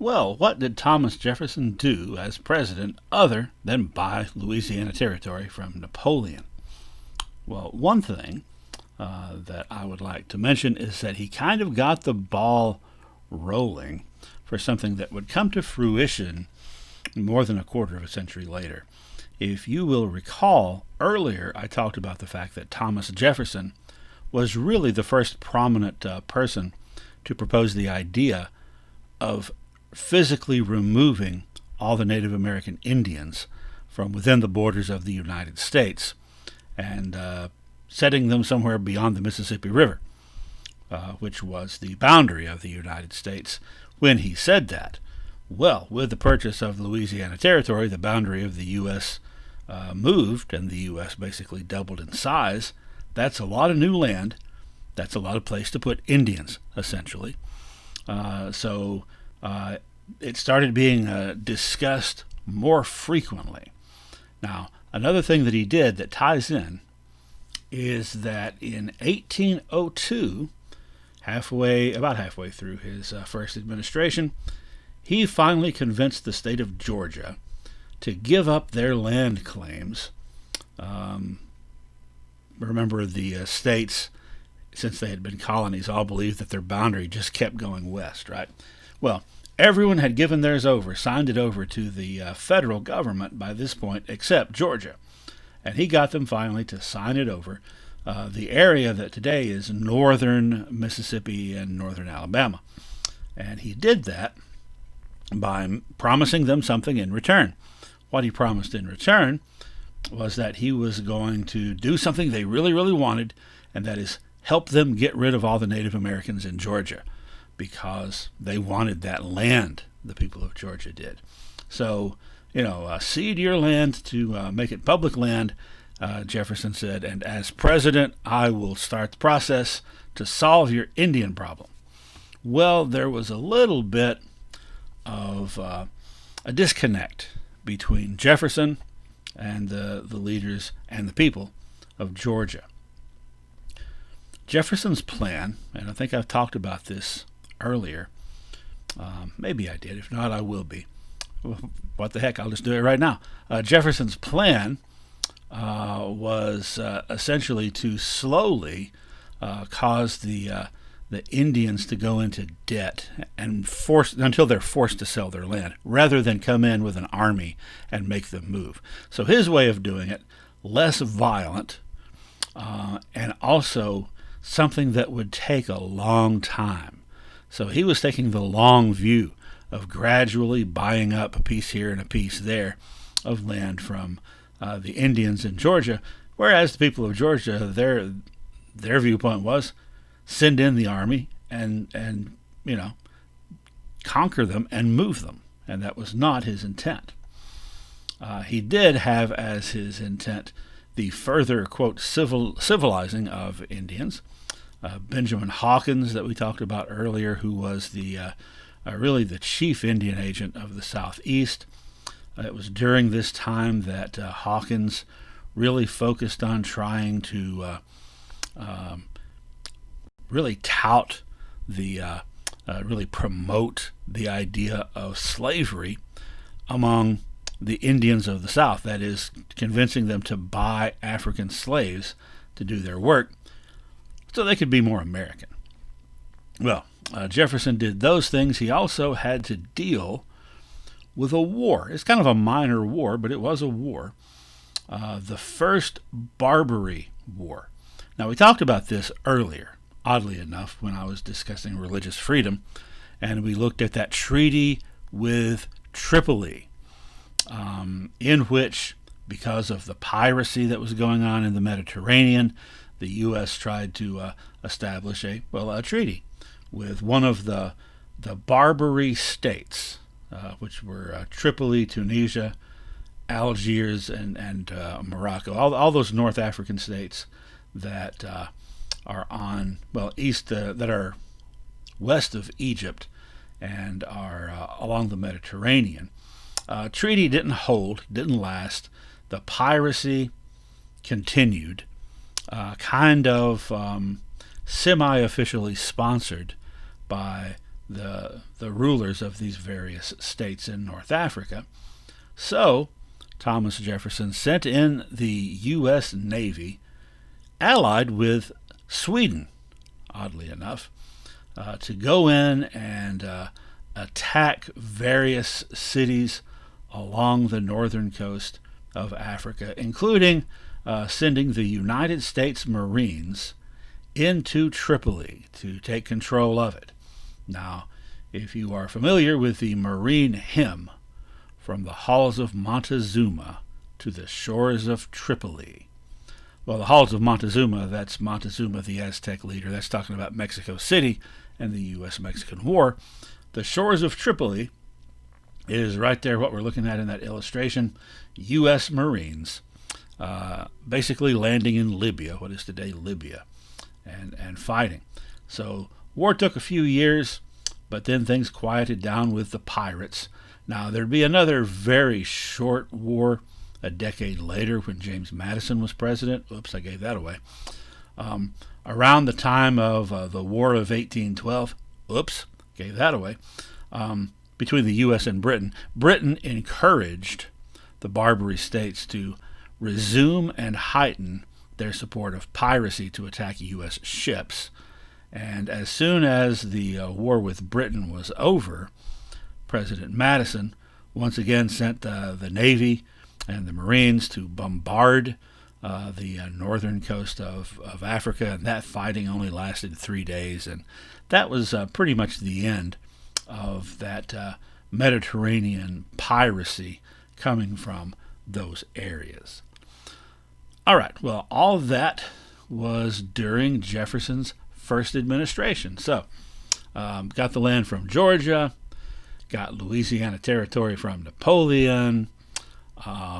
Well, what did Thomas Jefferson do as president other than buy Louisiana Territory from Napoleon? Well, one thing that I would like to mention is that he kind of got the ball rolling for something that would come to fruition more than a quarter of a century later. If you will recall, earlier I talked about the fact that Thomas Jefferson was really the first prominent person to propose the idea of physically removing all the Native American Indians from within the borders of the United States and setting them somewhere beyond the Mississippi River, which was the boundary of the United States. When he said that, well, with the purchase of Louisiana Territory, the boundary of the U.S. Moved, and the U.S. basically doubled in size. That's a lot of new land. That's a lot of place to put Indians, essentially. So it started being discussed more frequently. Now, another thing that he did that ties in is that in 1802, about halfway through his first administration, he finally convinced the state of Georgia to give up their land claims. Remember, the states, since they had been colonies, all believed that their boundary just kept going west, right? Well, everyone had given theirs over, signed it over to the federal government by this point, except Georgia. And he got them finally to sign it over. The area that today is northern Mississippi and northern Alabama. And he did that by promising them something in return. What he promised in return was that he was going to do something they really, really wanted, and that is help them get rid of all the Native Americans in Georgia, because they wanted that land, the people of Georgia did. So, cede your land to make it public land, Jefferson said, and as president, I will start the process to solve your Indian problem. Well, there was a little bit of a disconnect between Jefferson and the leaders and the people of Georgia. Jefferson's plan, and I think I've talked about this earlier, maybe I did, if not I will be. What the heck, I'll just do it right now. Jefferson's plan was essentially to slowly cause the Indians to go into debt and until they're forced to sell their land, rather than come in with an army and make them move. So his way of doing it, less violent, and also something that would take a long time. So he was taking the long view of gradually buying up a piece here and a piece there of land from the Indians in Georgia, whereas the people of Georgia, their viewpoint was send in the army and conquer them and move them, and that was not his intent. He did have as his intent the further, quote, civilizing of Indians. Benjamin Hawkins, that we talked about earlier, who was really the chief Indian agent of the Southeast. It was during this time that Hawkins really focused on trying to really tout really promote the idea of slavery among the Indians of the South. That is, convincing them to buy African slaves to do their work so they could be more American. Well, Jefferson did those things. He also had to deal with a war. It's kind of a minor war, but it was a war. The First Barbary War. Now, we talked about this earlier, oddly enough, when I was discussing religious freedom, and we looked at that treaty with Tripoli, in which, because of the piracy that was going on in the Mediterranean, the U.S. tried to establish a treaty with one of the Barbary states, which were Tripoli, Tunisia, Algiers, and Morocco, all those North African states that are on, east, that are west of Egypt and are along the Mediterranean. Treaty didn't hold, didn't last. The piracy continued, kind of semi-officially sponsored by the rulers of these various states in North Africa. So Thomas Jefferson sent in the U.S. Navy, allied with Sweden, oddly enough, to go in and attack various cities along the northern coast of Africa, including sending the United States Marines into Tripoli to take control of it. Now, if you are familiar with the Marine hymn, "From the halls of Montezuma to the shores of Tripoli." Well, the halls of Montezuma, that's Montezuma, the Aztec leader. That's talking about Mexico City and the U.S.-Mexican War. The shores of Tripoli is right there, what we're looking at in that illustration. U.S. Marines basically landing in Libya, what is today Libya, and fighting. So war took a few years, but then things quieted down with the pirates. Now, there'd be another very short war a decade later when James Madison was president. Oops, I gave that away. Around the time of the War of 1812. Oops, gave that away. Between the U.S. and Britain. Britain encouraged the Barbary states to resume and heighten their support of piracy to attack U.S. ships. And as soon as the war with Britain was over, President Madison once again sent the Navy and the Marines to bombard the northern coast of Africa, and that fighting only lasted 3 days, and that was pretty much the end of that Mediterranean piracy coming from those areas. All right, well, all of that was during Jefferson's first administration. So, got the land from Georgia, got Louisiana Territory from Napoleon,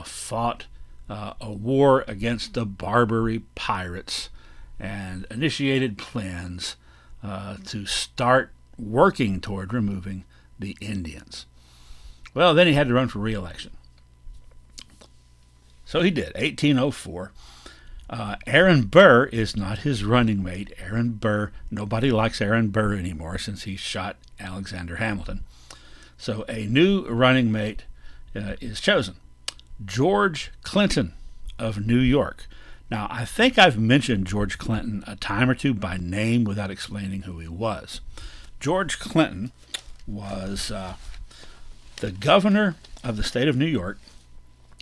fought a war against the Barbary pirates, and initiated plans to start working toward removing the Indians. Well, then he had to run for re-election. So he did, 1804. Aaron Burr is not his running mate. Aaron Burr, nobody likes Aaron Burr anymore since he shot Alexander Hamilton. So a new running mate is chosen. George Clinton of New York. Now, I think I've mentioned George Clinton a time or two by name without explaining who he was. George Clinton was the governor of the state of New York,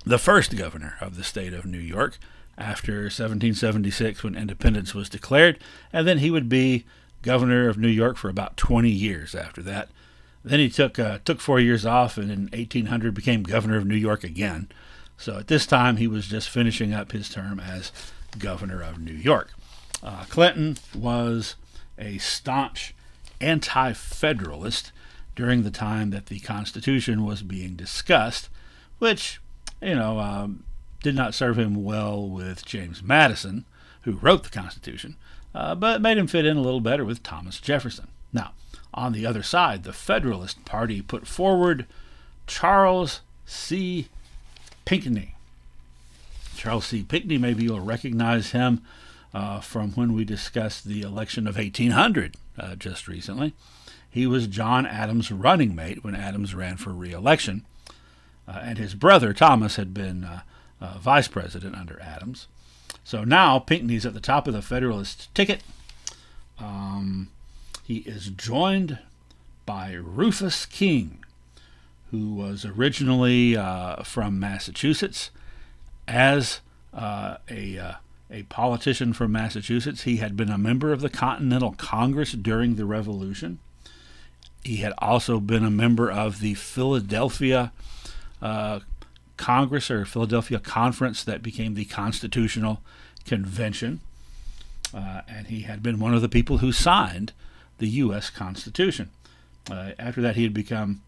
the first governor of the state of New York after 1776 when independence was declared, and then he would be governor of New York for about 20 years after that. Then he took 4 years off, and in 1800 became governor of New York again. So at this time, he was just finishing up his term as governor of New York. Clinton was a staunch anti-Federalist during the time that the Constitution was being discussed, which, did not serve him well with James Madison, who wrote the Constitution, but made him fit in a little better with Thomas Jefferson. Now, on the other side, the Federalist Party put forward Charles C. Pinckney. Charles C. Pinckney, maybe you'll recognize him from when we discussed the election of 1800 just recently. He was John Adams' running mate when Adams ran for re-election, and his brother Thomas had been vice president under Adams. So now Pinckney's at the top of the Federalist ticket. He is joined by Rufus King, who was originally from Massachusetts. As a politician from Massachusetts, he had been a member of the Continental Congress during the Revolution. He had also been a member of the Philadelphia Congress or Philadelphia Conference that became the Constitutional Convention. And he had been one of the people who signed the U.S. Constitution. After that, he had become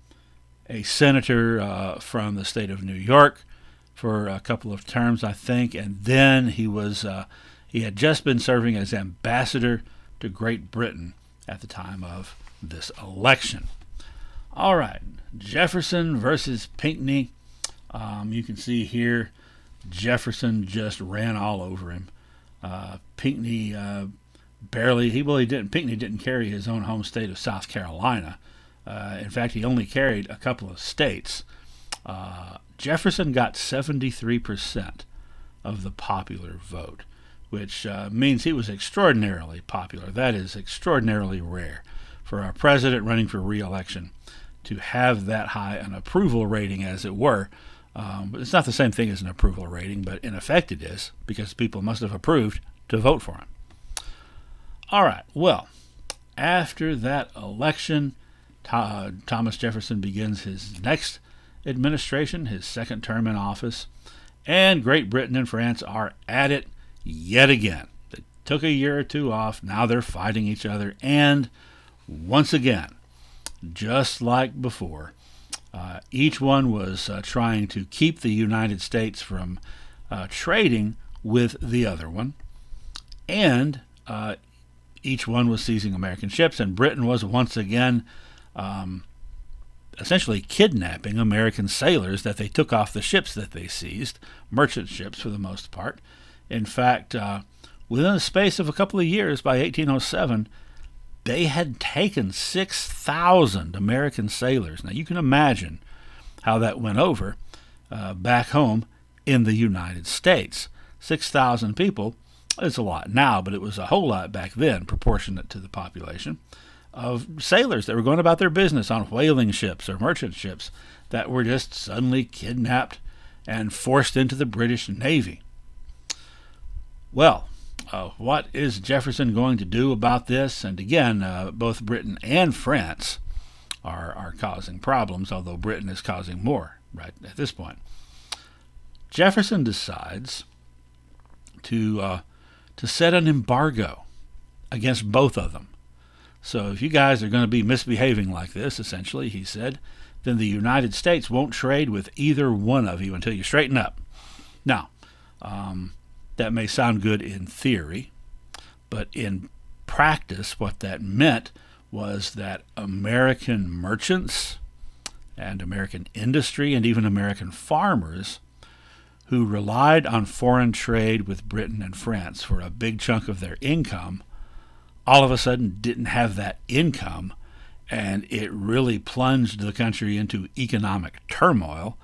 a senator from the state of New York for a couple of terms, I think, and then he had just been serving as ambassador to Great Britain at the time of this election. All right, Jefferson versus Pinckney. You can see here Jefferson just ran all over him. Pinckney barely. Pinckney didn't carry his own home state of South Carolina. In fact, he only carried a couple of states. Jefferson got 73% of the popular vote, which means he was extraordinarily popular. That is extraordinarily rare for a president running for re-election to have that high an approval rating, as it were. It's not the same thing as an approval rating, but in effect it is, because people must have approved to vote for him. All right, well, after that election, Thomas Jefferson begins his next administration, his second term in office, and Great Britain and France are at it yet again. They took a year or two off. Now they're fighting each other, and once again, just like before, each one was trying to keep the United States from trading with the other one, and each one was seizing American ships, and Britain was once again essentially kidnapping American sailors that they took off the ships that they seized, merchant ships for the most part. In fact, within the space of a couple of years, by 1807, they had taken 6,000 American sailors. Now you can imagine how that went over back home in the United States. 6,000 people is a lot now, but it was a whole lot back then, proportionate to the population, of sailors that were going about their business on whaling ships or merchant ships that were just suddenly kidnapped and forced into the British Navy. Well, what is Jefferson going to do about this? And again, both Britain and France are causing problems, although Britain is causing more right at this point. Jefferson decides to set an embargo against both of them. So if you guys are going to be misbehaving like this, essentially, he said, then the United States won't trade with either one of you until you straighten up. Now, that may sound good in theory, but in practice, what that meant was that American merchants and American industry and even American farmers who relied on foreign trade with Britain and France for a big chunk of their income all of a sudden didn't have that income, and it really plunged the country into economic turmoil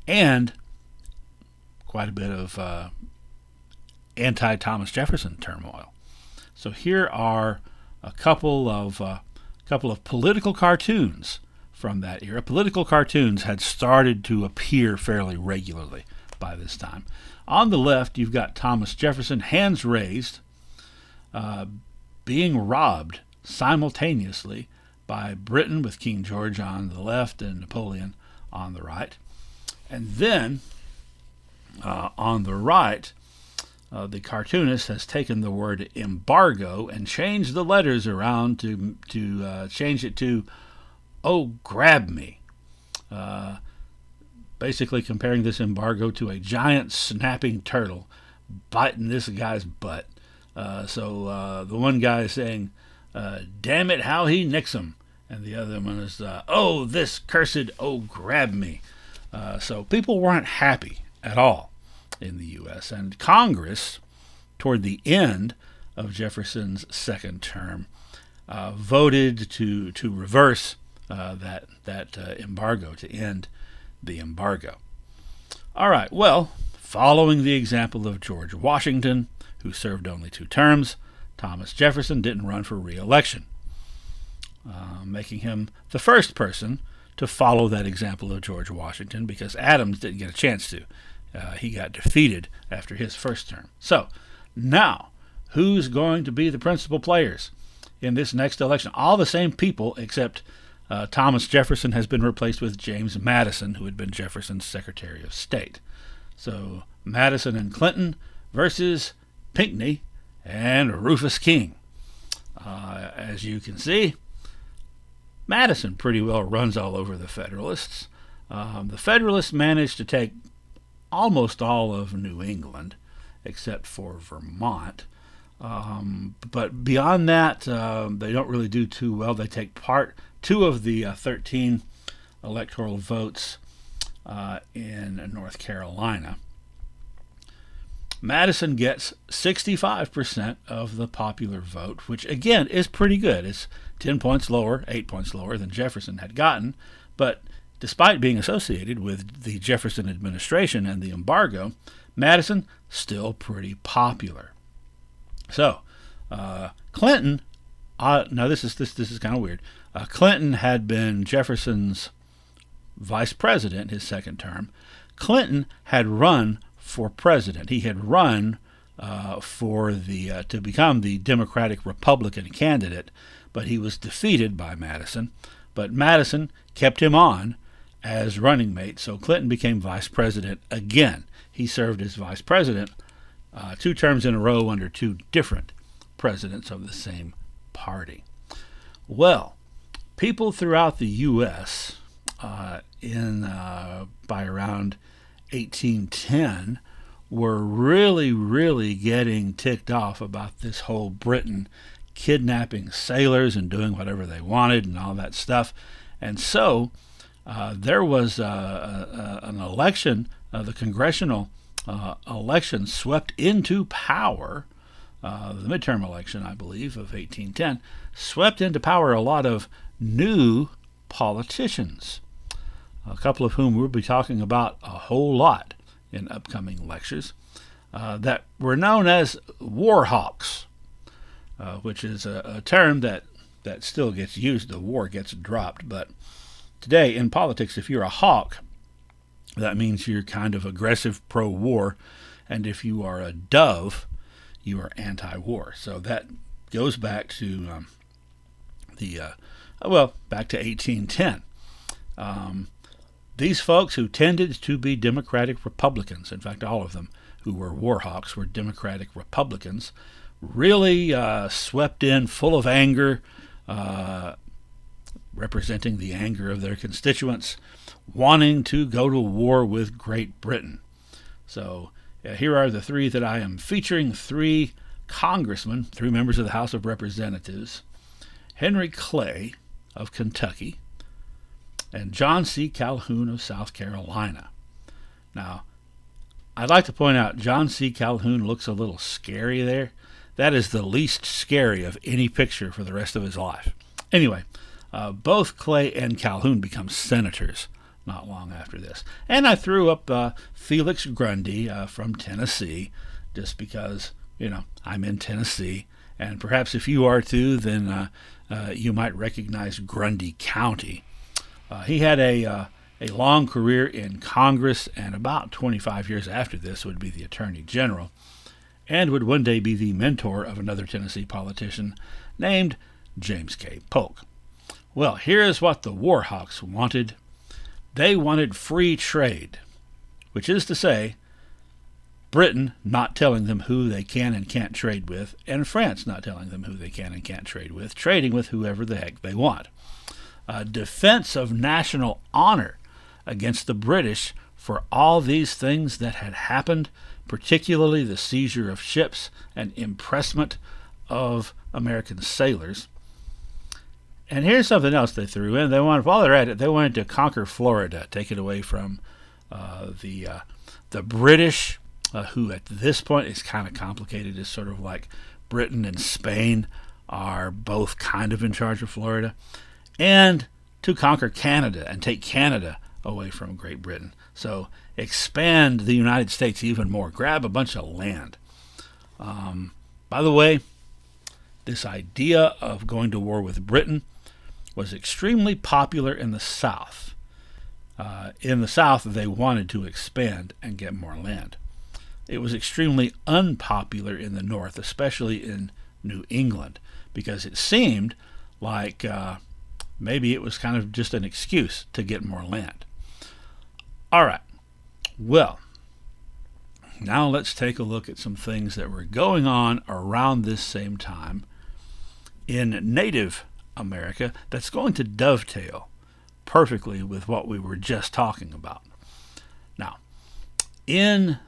and quite a bit of anti-Thomas Jefferson turmoil. So here are a couple of political cartoons from that era. Political cartoons had started to appear fairly regularly by this time. On the left, you've got Thomas Jefferson, hands raised, being robbed simultaneously by Britain with King George on the left and Napoleon on the right. And then on the right, the cartoonist has taken the word embargo and changed the letters around to change it to "Oh, grab me." Basically comparing this embargo to a giant snapping turtle biting this guy's butt. So the one guy is saying, "Damn it, how he nicks him," and the other one is, "Oh, this cursed, oh, grab me." So people weren't happy at all in the U.S., and Congress, toward the end of Jefferson's second term, voted to reverse that embargo, to end the embargo. All right, well, following the example of George Washington, who served only 2 terms, Thomas Jefferson didn't run for re-election, making him the first person to follow that example of George Washington, because Adams didn't get a chance to. He got defeated after his first term. So now, who's going to be the principal players in this next election? All the same people, except Thomas Jefferson has been replaced with James Madison, who had been Jefferson's Secretary of State. So Madison and Clinton versus Pinckney and Rufus King. As you can see, Madison pretty well runs all over the Federalists. The Federalists managed to take almost all of New England, except for Vermont. But beyond that, they don't really do too well. They take 2 of the 13 electoral votes in North Carolina. Madison gets 65% of the popular vote, which again is pretty good. It's 10 points lower, 8 points lower than Jefferson had gotten, but despite being associated with the Jefferson administration and the embargo, Madison still pretty popular. So, Clinton, now this is kind of weird. Clinton had been Jefferson's vice president his second term. Clinton had run for president. He had run to become the Democratic Republican candidate, but he was defeated by Madison. But Madison kept him on as running mate, so Clinton became vice president again. He served as vice president 2 terms in a row under 2 different presidents of the same party. Well, people throughout the U.S. By around 1810 were really getting ticked off about this whole Britain kidnapping sailors and doing whatever they wanted and all that stuff. And so there was an election, the congressional election swept into power, the midterm election, I believe, of 1810, swept into power a lot of new politicians, a couple of whom we'll be talking about a whole lot in upcoming lectures, that were known as Warhawks, which is a term that still gets used. The war gets dropped, but today in politics, if you're a hawk, that means you're kind of aggressive pro-war, and if you are a dove, you are anti-war. So that goes back to back to 1810. These folks who tended to be Democratic Republicans, in fact, all of them who were Warhawks were Democratic Republicans, really swept in full of anger, representing the anger of their constituents, wanting to go to war with Great Britain. So here are the 3 that I am featuring, 3 congressmen, 3 members of the House of Representatives: Henry Clay of Kentucky and John C. Calhoun of South Carolina. Now, I'd like to point out John C. Calhoun looks a little scary there. That is the least scary of any picture for the rest of his life. Anyway, both Clay and Calhoun become senators not long after this. And I threw up Felix Grundy from Tennessee, just because, I'm in Tennessee. And perhaps if you are too, then you might recognize Grundy County. He had a long career in Congress, and about 25 years after this would be the Attorney General, and would one day be the mentor of another Tennessee politician named James K. Polk. Well, here is what the Warhawks wanted. They wanted free trade, which is to say, Britain not telling them who they can and can't trade with, and France not telling them who they can and can't trade with, trading with whoever the heck they want. Defense of national honor against the British for all these things that had happened, particularly the seizure of ships and impressment of American sailors. And here's something else they threw in. While they're at it, they wanted to conquer Florida, take it away from the British, who at this point is kind of complicated. It's sort of like Britain and Spain are both kind of in charge of Florida, and to conquer Canada and take Canada away from Great Britain. So expand the United States even more. Grab a bunch of land. By the way, this idea of going to war with Britain was extremely popular in the South. In the South, they wanted to expand and get more land. It was extremely unpopular in the North, especially in New England, because it seemed like maybe it was kind of just an excuse to get more land. All right. Well, now let's take a look at some things that were going on around this same time in Native America that's going to dovetail perfectly with what we were just talking about. Now, in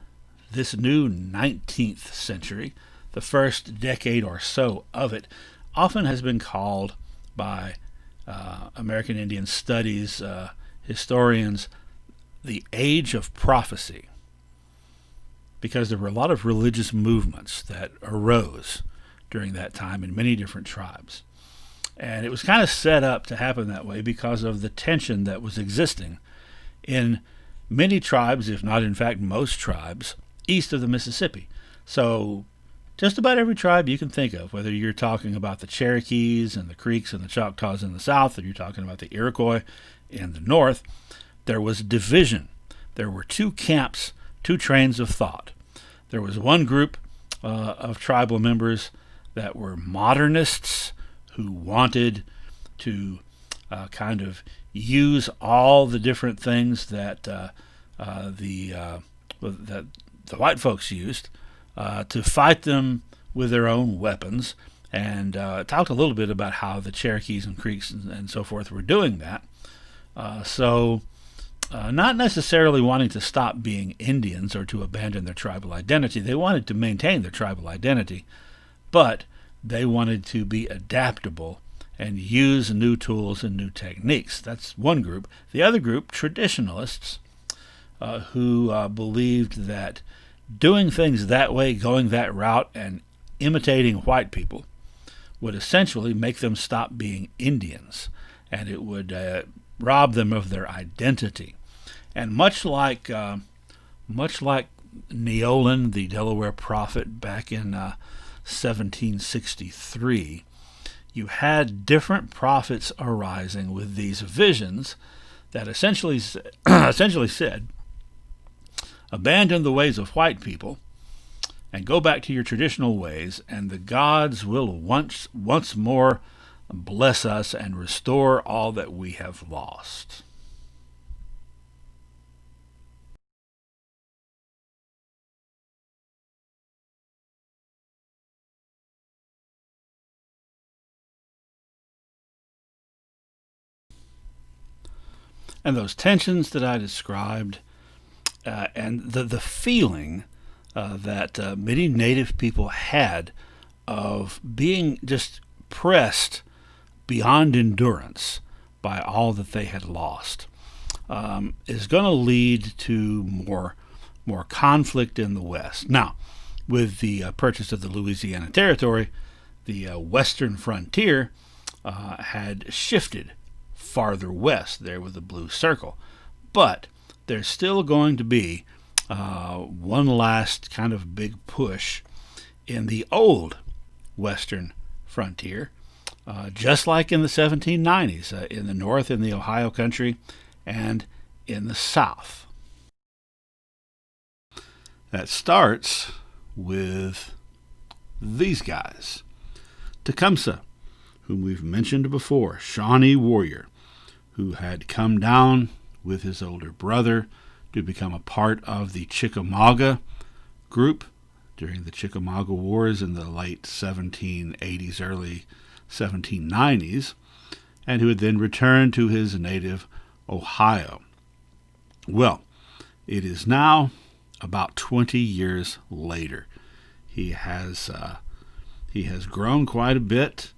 this new 19th century, the first decade or so of it often has been called by American Indian Studies historians the Age of Prophecy. because there were a lot of religious movements that arose during that time in many different tribes. And it was kind of set up to happen that way because of the tension that was existing in many tribes, if not in fact most tribes, east of the Mississippi. So just about every tribe you can think of, whether you're talking about the Cherokees and the Creeks and the Choctaws in the south, or you're talking about the Iroquois in the north, there was division. There were two camps, two trains of thought. There was one group of tribal members that were modernists who wanted to kind of use all the different things that the white folks used to fight them with their own weapons, and talked a little bit about how the Cherokees and Creeks and so forth were doing that. Not necessarily wanting to stop being Indians or to abandon their tribal identity. They wanted to maintain their tribal identity, but they wanted to be adaptable and use new tools and new techniques. That's one group. The other group, traditionalists, who believed that doing things that way, going that route, and imitating white people would essentially make them stop being Indians, and it would rob them of their identity. And much like Neolin, the Delaware prophet, back in 1763, you had different prophets arising with these visions that essentially said, abandon the ways of white people and go back to your traditional ways, and the gods will once more bless us and restore all that we have lost. And those tensions that I described, and the feeling that many Native people had of being just pressed beyond endurance by all that they had lost, is going to lead to more conflict in the West. Now, with the purchase of the Louisiana Territory, the western frontier had shifted farther west there with the blue circle. But there's still going to be one last kind of big push in the old western frontier, just like in the 1790s, in the north, in the Ohio country, and in the south. That starts with these guys. Tecumseh, whom we've mentioned before, Shawnee warrior, who had come down with his older brother to become a part of the Chickamauga group during the Chickamauga Wars in the late 1780s, early 1790s, and who had then returned to his native Ohio. Well, it is now about 20 years later. He has grown quite a bit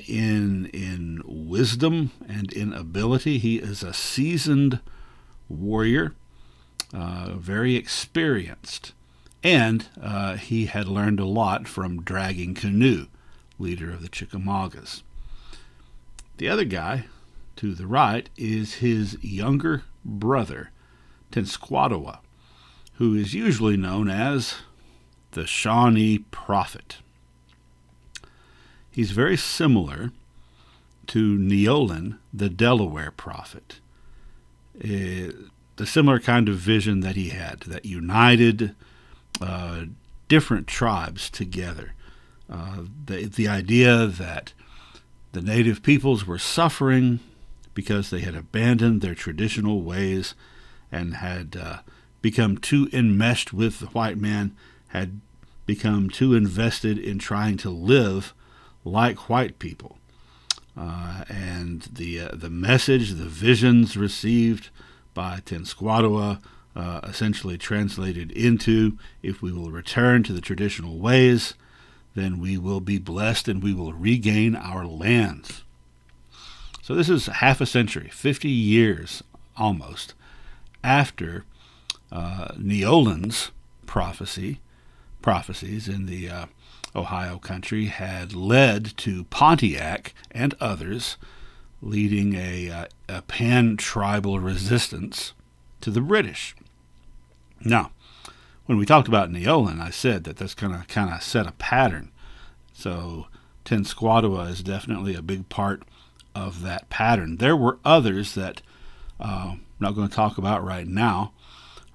in wisdom and in ability. He is a seasoned warrior, very experienced, and he had learned a lot from Dragging Canoe, leader of the Chickamaugas. The other guy to the right is his younger brother, Tenskwatawa, who is usually known as the Shawnee Prophet. He's very similar to Neolin, the Delaware prophet. The similar kind of vision that he had, that united different tribes together. The idea that the native peoples were suffering because they had abandoned their traditional ways and had become too enmeshed with the white man, had become too invested in trying to live like white people. And the message, the visions received by Tenskwatawa essentially translated into, if we will return to the traditional ways, then we will be blessed and we will regain our lands. So this is half a century, 50 years almost, after Neolin's prophecies in the Ohio country had led to Pontiac and others leading a pan-tribal resistance to the British. Now, when we talked about Neolin, I said that that's going to kind of set a pattern. So Tenskwatawa is definitely a big part of that pattern. There were others that I'm not going to talk about right now,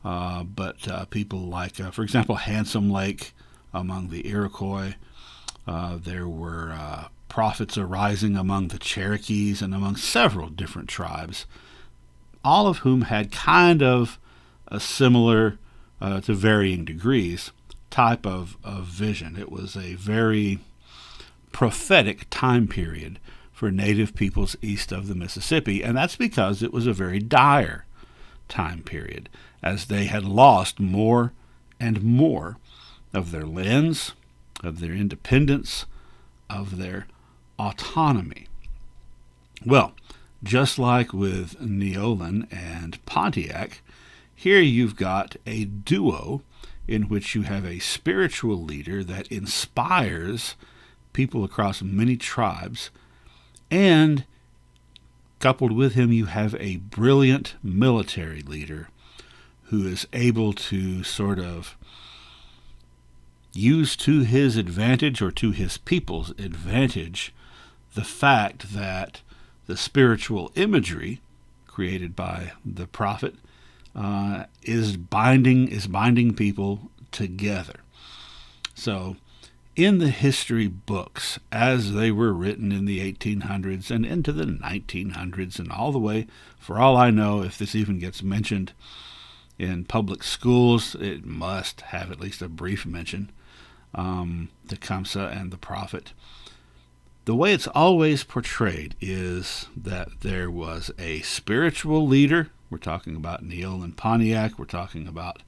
but people like, for example, Handsome Lake among the Iroquois. There were prophets arising among the Cherokees and among several different tribes, all of whom had kind of a similar, to varying degrees, type of vision. It was a very prophetic time period for native peoples east of the Mississippi, and that's because it was a very dire time period, as they had lost more and more of their lands, of their independence, of their autonomy. Well, just like with Neolin and Pontiac, here you've got a duo in which you have a spiritual leader that inspires people across many tribes, and coupled with him you have a brilliant military leader who is able to sort of use to his advantage, or to his people's advantage, the fact that the spiritual imagery created by the prophet is binding people together. So in the history books, as they were written in the 1800s and into the 1900s and all the way, for all I know, if this even gets mentioned in public schools, it must have at least a brief mention, Tecumseh and the prophet. The way it's always portrayed is that there was a spiritual leader. We're talking about Neolin Pontiac. We're talking about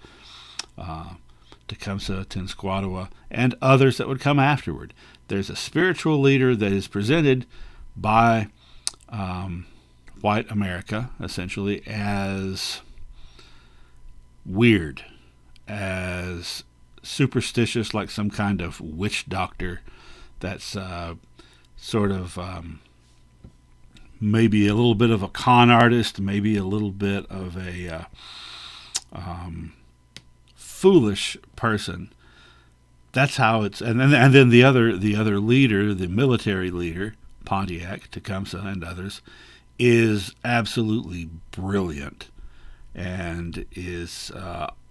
Tecumseh, Tenskwatawa, and others that would come afterward. There's a spiritual leader that is presented by white America, essentially, as weird, as superstitious, like some kind of witch doctor that's sort of maybe a little bit of a con artist, maybe a little bit of a foolish person. That's how it's, and then the other leader, the military leader, Pontiac, Tecumseh, and others, is absolutely brilliant and is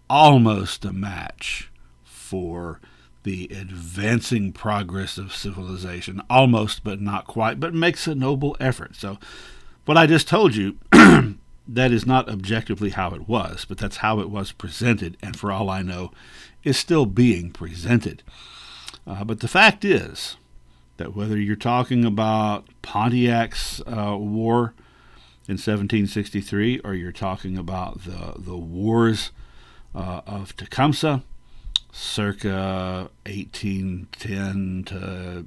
almost a match for the advancing progress of civilization. Almost, but not quite, but makes a noble effort. So what I just told you, that is not objectively how it was, but that's how it was presented, and for all I know, is still being presented. But the fact is that whether you're talking about Pontiac's war in 1763, or you're talking about the wars of Tecumseh, circa 1810 to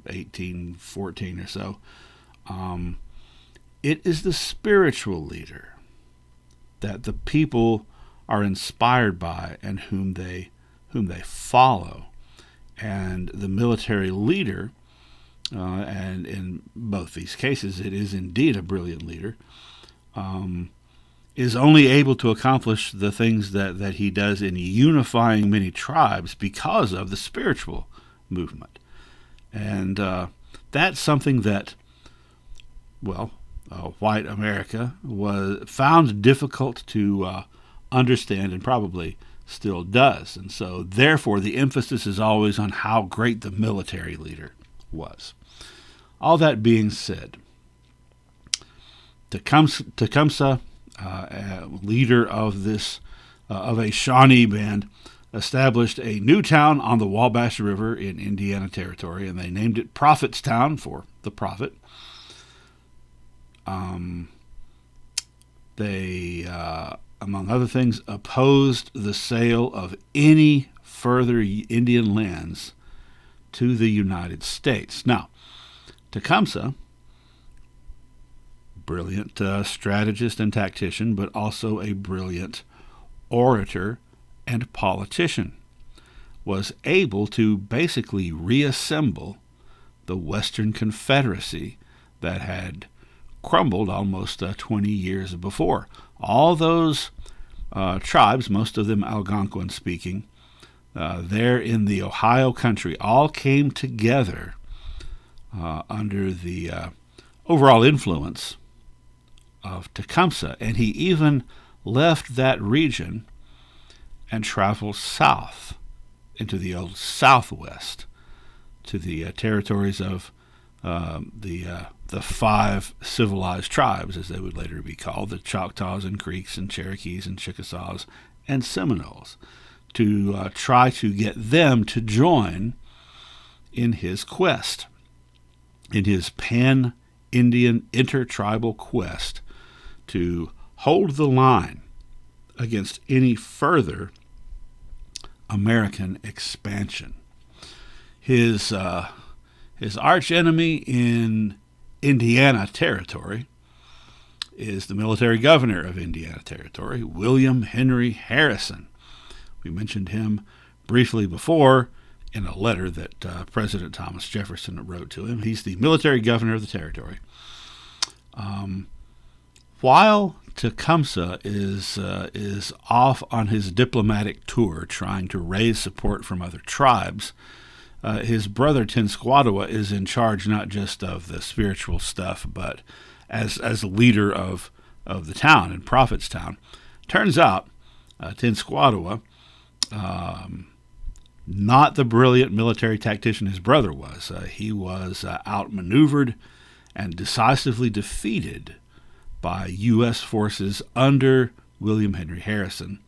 1814 or so, it is the spiritual leader that the people are inspired by and whom they follow. And the military leader, and in both these cases it is indeed a brilliant leader, is only able to accomplish the things that he does in unifying many tribes because of the spiritual movement. And that's something that, white America found difficult to understand, and probably still does. And so therefore the emphasis is always on how great the military leader was. All that being said, Tecumseh, leader of this of a Shawnee band, established a new town on the Wabash River in Indiana Territory, and they named it Prophetstown for the prophet. They, among other things, opposed the sale of any further Indian lands to the United States. Now, Tecumseh, brilliant strategist and tactician, but also a brilliant orator and politician. was able to basically reassemble the Western Confederacy that had crumbled almost 20 years before. All those tribes, most of them Algonquin speaking, there in the Ohio country, all came together under the overall influence of Tecumseh, and he even left that region and traveled south into the old Southwest to the territories of the five civilized tribes, as they would later be called, the Choctaws and Creeks and Cherokees and Chickasaws and Seminoles, to try to get them to join in his quest, in his pan-Indian intertribal quest to hold the line against any further American expansion. His archenemy in Indiana Territory is the military governor of Indiana Territory, William Henry Harrison. We mentioned him briefly before in a letter that President Thomas Jefferson wrote to him. He's the military governor of the territory. While Tecumseh is off on his diplomatic tour trying to raise support from other tribes, his brother Tenskwatawa is in charge not just of the spiritual stuff, but as leader of the town, in Prophetstown. Turns out Tenskwatawa, not the brilliant military tactician his brother was. He was outmaneuvered and decisively defeated by U.S. forces under William Henry Harrison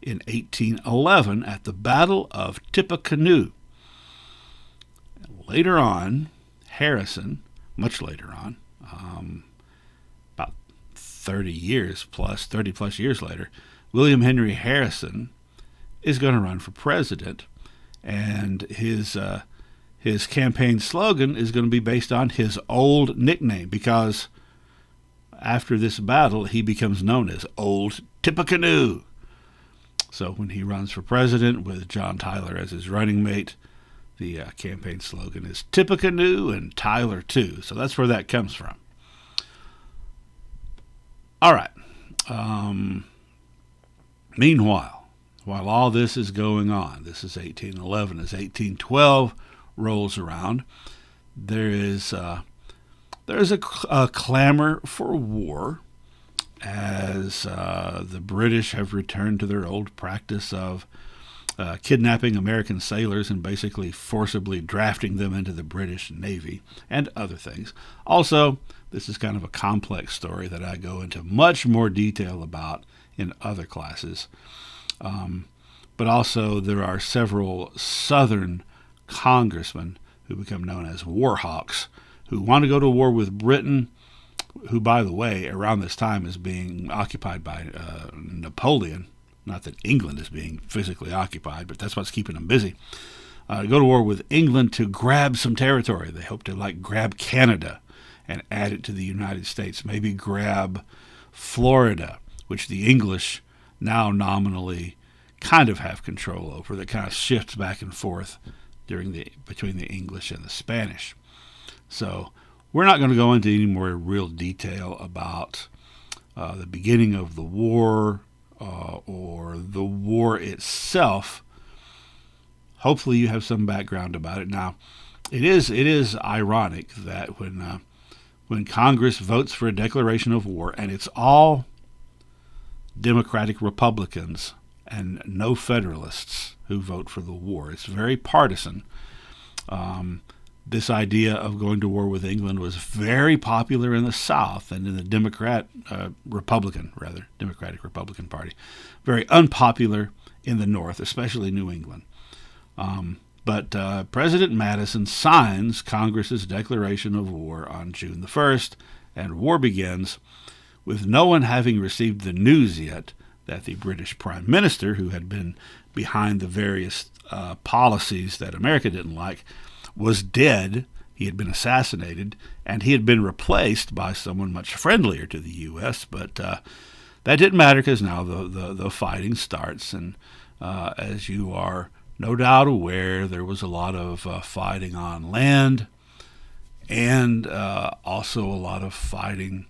in 1811 at the Battle of Tippecanoe. Later on, Harrison, much later on, about 30 plus years later, William Henry Harrison is going to run for president, and his campaign slogan is going to be based on his old nickname, because after this battle, he becomes known as Old Tippecanoe. So when he runs for president with John Tyler as his running mate, the campaign slogan is Tippecanoe and Tyler too. So that's where that comes from. All right. Meanwhile, while all this is going on, this is 1811, as 1812 rolls around, there is a clamor for war as the British have returned to their old practice of kidnapping American sailors and basically forcibly drafting them into the British Navy and other things. Also, this is kind of a complex story that I go into much more detail about in other classes. But also there are several Southern congressmen who become known as Warhawks, who want to go to war with Britain, who, by the way, around this time is being occupied by Napoleon. Not that England is being physically occupied, but that's what's keeping them busy. Go to war with England to grab some territory. They hope to grab Canada and add it to the United States. Maybe grab Florida, which the English now nominally kind of have control over. That kind of shifts back and forth between the English and the Spanish. So we're not going to go into any more real detail about the beginning of the war or the war itself. Hopefully you have some background about it. Now, it is ironic that when Congress votes for a declaration of war, and it's all Democratic Republicans and no Federalists who vote for the war. It's very partisan. This idea of going to war with England was very popular in the South and in the Democratic Republican Party. Very unpopular in the North, especially New England. But President Madison signs Congress's declaration of war on June the 1st, and war begins with no one having received the news yet that the British Prime Minister, who had been behind the various policies that America didn't like, was dead. He had been assassinated, and he had been replaced by someone much friendlier to the U.S., but that didn't matter because now the fighting starts, and as you are no doubt aware there was a lot of fighting on land and also a lot of fighting,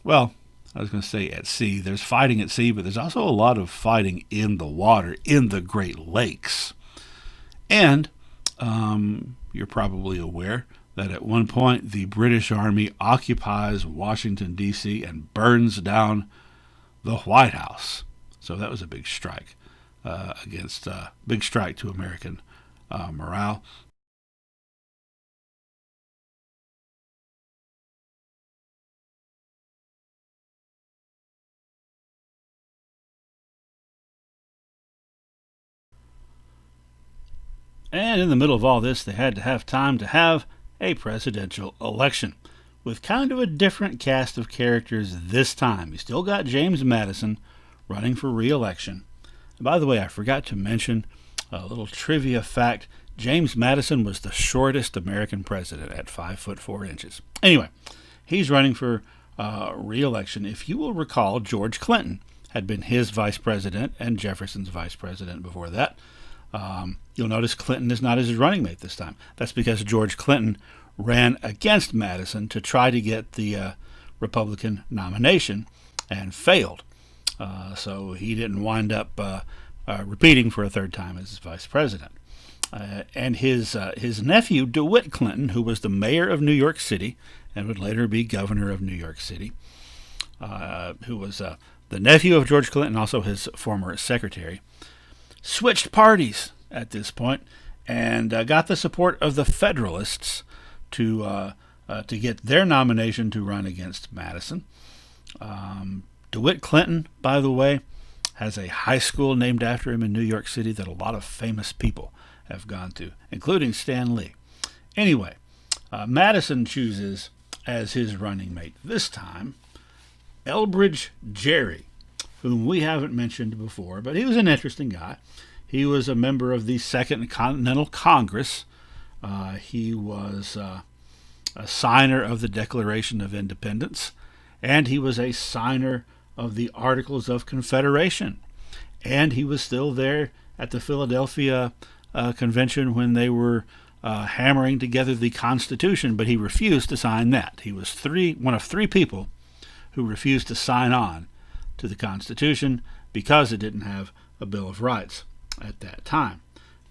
well, I was going to say at sea. There's fighting at sea, but there's also a lot of fighting in the water, in the Great Lakes. And you're probably aware that at one point the British Army occupies Washington, D.C. and burns down the White House. So that was a big strike big strike to American morale. And in the middle of all this, they had to have time to have a presidential election with kind of a different cast of characters this time. You still got James Madison running for re-election. And by the way, I forgot to mention a little trivia fact. James Madison was the shortest American president at 5'4". Anyway, he's running for re-election. If you will recall, George Clinton had been his vice president and Jefferson's vice president before that. You'll notice Clinton is not his running mate this time. That's because George Clinton ran against Madison to try to get the Republican nomination and failed. So he didn't wind up repeating for a third time as vice president. And his nephew, DeWitt Clinton, who was the mayor of New York City and would later be governor of New York City, who was the nephew of George Clinton, also his former secretary, switched parties at this point and got the support of the Federalists to get their nomination to run against Madison. DeWitt Clinton, by the way, has a high school named after him in New York City that a lot of famous people have gone to, including Stan Lee. Anyway, Madison chooses as his running mate this time Elbridge Gerry, whom we haven't mentioned before, but he was an interesting guy. He was a member of the Second Continental Congress. He was a signer of the Declaration of Independence, and he was a signer of the Articles of Confederation. And he was still there at the Philadelphia Convention when they were hammering together the Constitution, but he refused to sign that. He was one of three people who refused to sign on to the Constitution because it didn't have a Bill of Rights at that time.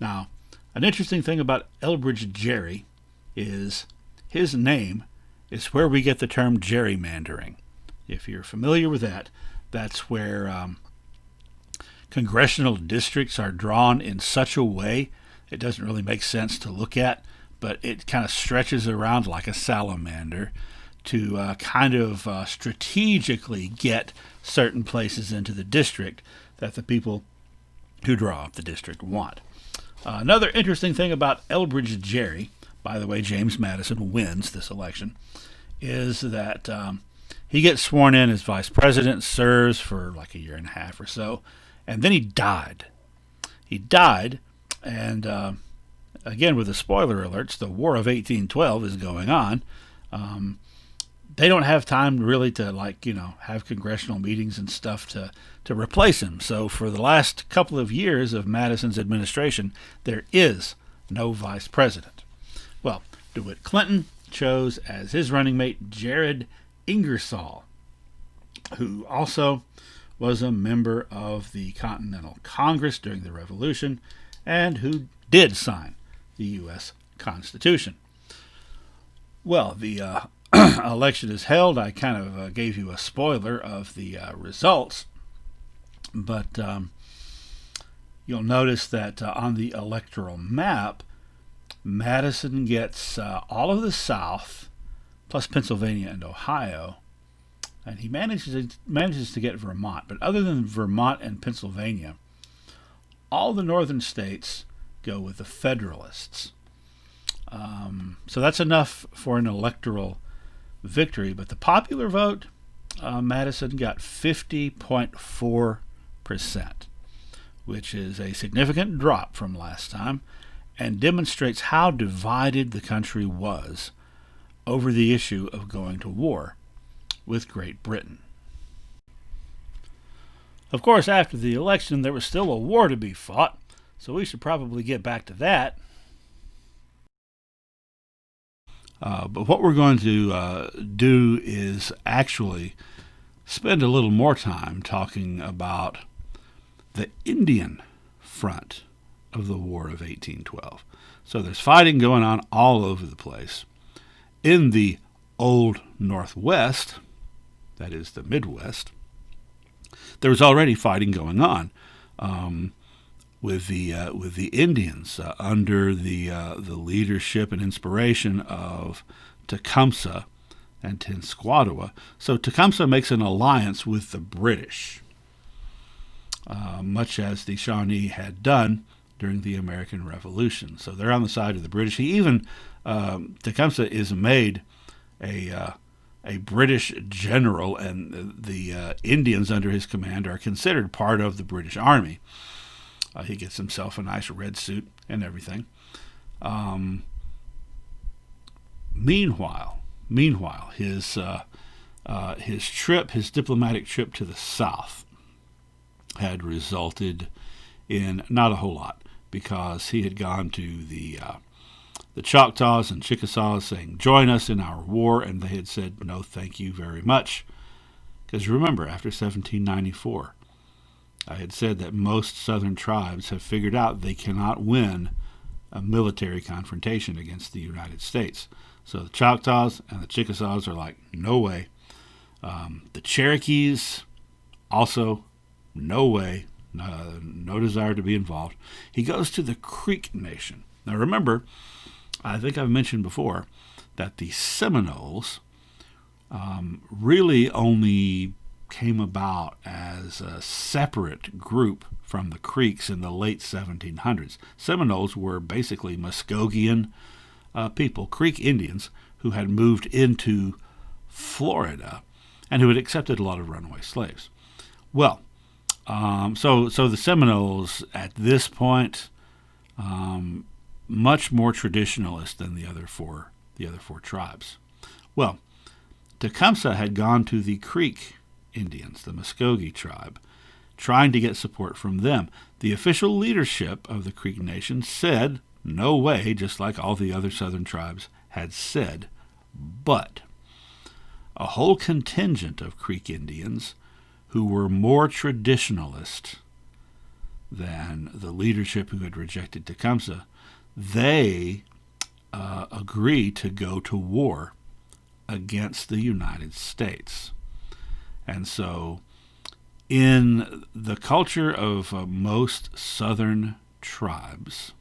Now, an interesting thing about Elbridge Gerry is his name is where we get the term gerrymandering. If you're familiar with that, that's where congressional districts are drawn in such a way it doesn't really make sense to look at, but it kind of stretches around like a salamander to kind of strategically get certain places into the district that the people who draw up the district want. Another interesting thing about Elbridge Gerry, by the way, James Madison wins this election, is that he gets sworn in as vice president, serves for like a year and a half or so, and then he died. He died, and again, with the spoiler alerts, the War of 1812 is going on. They don't have time really to have congressional meetings and stuff to replace him. So for the last couple of years of Madison's administration, there is no vice president. Well, DeWitt Clinton chose as his running mate Jared Ingersoll, who also was a member of the Continental Congress during the Revolution and who did sign the U.S. Constitution. Well, the election is held. I kind of gave you a spoiler of the results, but you'll notice that on the electoral map, Madison gets all of the South, plus Pennsylvania and Ohio, and he manages to get Vermont. But other than Vermont and Pennsylvania, all the northern states go with the Federalists. So that's enough for an electoral victory. But the popular vote, Madison got 50.4%, which is a significant drop from last time and demonstrates how divided the country was over the issue of going to war with Great Britain. Of course, after the election, there was still a war to be fought, So we should probably get back to that. But what we're going to do is actually spend a little more time talking about the Indian front of the War of 1812. So there's fighting going on all over the place. In the Old Northwest, that is the Midwest, there was already fighting going on with the Indians under the leadership and inspiration of Tecumseh and Tenskwatawa. So Tecumseh makes an alliance with the British, much as the Shawnee had done during the American Revolution. So they're on the side of the British. He even Tecumseh is made a British general, and the Indians under his command are considered part of the British Army. He gets himself a nice red suit and everything. Meanwhile, his diplomatic trip to the South had resulted in not a whole lot, because he had gone to the Choctaws and Chickasaws saying, "Join us in our war," and they had said, "No, thank you very much." Because remember, after 1794, I had said that most southern tribes have figured out they cannot win a military confrontation against the United States. So the Choctaws and the Chickasaws are like, no way. The Cherokees, also, no way. No desire to be involved. He goes to the Creek Nation. Now remember, I think I've mentioned before that the Seminoles really only came about as a separate group from the Creeks in the late 1700s. Seminoles were basically Muskogean people, Creek Indians, who had moved into Florida and who had accepted a lot of runaway slaves. Well, so the Seminoles at this point, much more traditionalist than the other four tribes. Well, Tecumseh had gone to the Creek Indians, the Muskogee tribe, trying to get support from them. The official leadership of the Creek Nation said, no way, just like all the other southern tribes had said. But a whole contingent of Creek Indians who were more traditionalist than the leadership who had rejected Tecumseh, they agreed to go to war against the United States. And so in the culture of most southern tribes,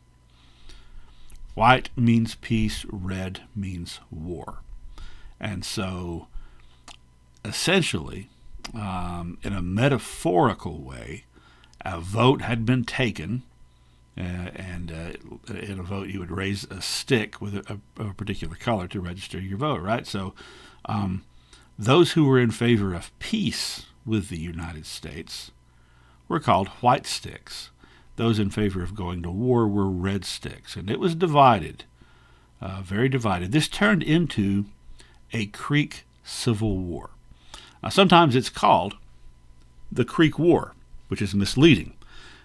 white means peace, red means war. And so essentially, in a metaphorical way, a vote had been taken, and in a vote you would raise a stick with a particular color to register your vote, right? So those who were in favor of peace with the United States were called white sticks. Those in favor of going to war were red sticks, and it was divided, very divided. This turned into a Creek Civil War. Now, sometimes it's called the Creek War, which is misleading,